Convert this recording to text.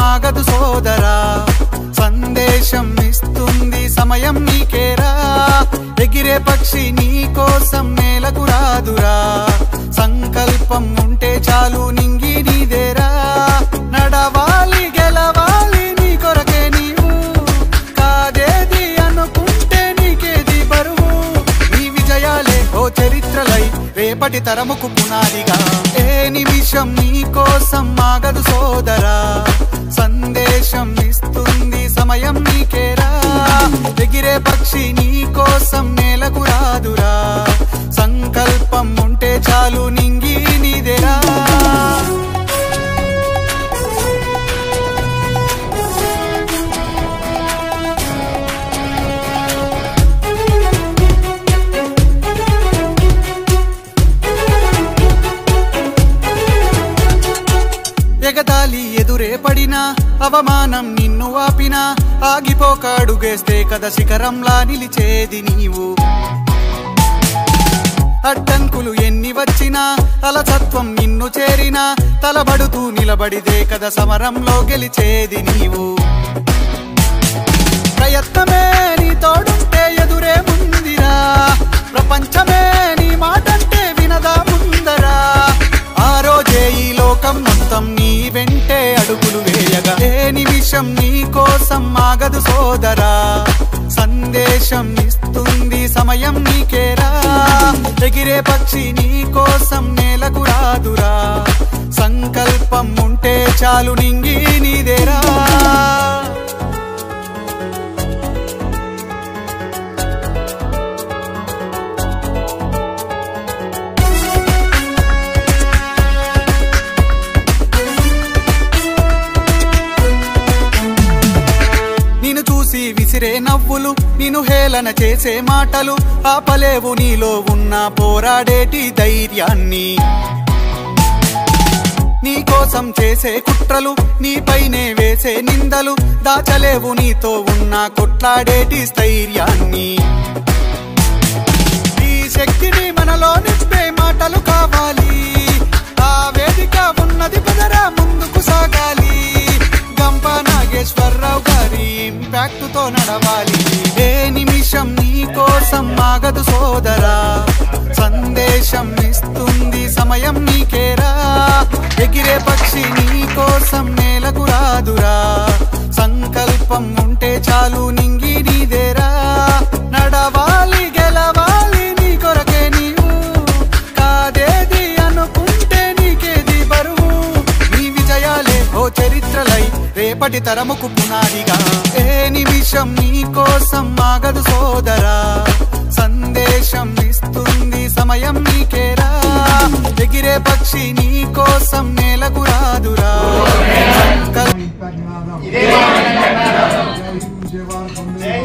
ఆగదు సోదరా సందేశం ఇస్తుంది సమయం నీకేరా ఎగిరే పక్షి నీ కోసం నేలకు రాదురా సంకల్పం ఉంటే చాలు నింగి నీదేరా నడవాలి గెలవాలి నీ కొరకే నీవు కాదేది అనుకుంటే నీకేది బరువు నీ విజయాలే ఓ చరిత్రలై రేపటి తరముకు పునాదిగా ఏ నిమిషం నీ కోసం ఆగదు సోదరా సందేశం ఇస్తుంది సమయం నీకేరా ఎగిరే పక్షి నీ కోసం నేలకు రాదురా సంకల్పం ఉంటే చాలు నింగి నీదేరా ఎగతాళి ఎదురే పడినా అవమానం నిన్ను ఆపినా ఆగిపోక అడుగేస్తే కదా శిఖరంలా నిలిచేది నీవు అడ్డంకులు ఎన్ని వచ్చినా అలసత్వం నిన్ను చేరినా తలబడుతూ నిలబడిదే కదా సమరంలో గెలిచేది నీవు ప్రయత్నమే నీ తోడుంటే ఎదురే ముందిరా ప్రపంచమే నీ మాటంటే వినదా ముందరా ఆ రోజే ఈ లోకం మొత్తం నీ వెంటే అడుగులు వేయగా ఏ నిమిషం నీ కోసం ఆగదు సోదరా సందేశం ఇస్తుంది సమయం నీకేరా ఎగిరే పక్షి నీ కోసం నేలకు రాదురా సంకల్పం ఉంటే చాలు నింగి నీదేరా విసిరే నవ్వులు నిన్ను హేళన చేసే మాటలు ఆపలేవు నీలో ఉన్న పోరాడేటి ధైర్యాన్ని నీ కోసం చేసే కుట్రలు నీపైనే వేసే నిందలు దాచలేవు నీతో ఉన్న కొట్లాడేటి స్థైర్యాన్ని ఈ శక్తిని మనలో నింపే మాటలు కావాలి ఆ వేదిక ఉన్నది పదరా ముందుకు సాగాలి గంప నాగేశ్వరరావు గారి ఇంపాక్ట్ తో నడవాలి ఏ నిమిషం నీ కోసం ఆగదు సోదరా సందేశం ఇస్తుంది సమయం నీకేరా ఎగిరే పక్షి నీ కోసం నేలకు రాదురా సంకల్పం ఉంటే చాలు నింగి నీదేరా నడవాలి గెలవాలి నీ కొరకే నీవు కాదేది అనుకుంటే నీకేది బరువు నీ విజయాలే ఓ చరిత్రలై రేపటి తరముకు పునాదిగా ఏ నిమిషం నీ కోసం ఆగదు సోదరా సందేశం ఇస్తుంది సమయం నీకేరా ఎగిరే పక్షి నీ కోసం నేలకు రాదురా జై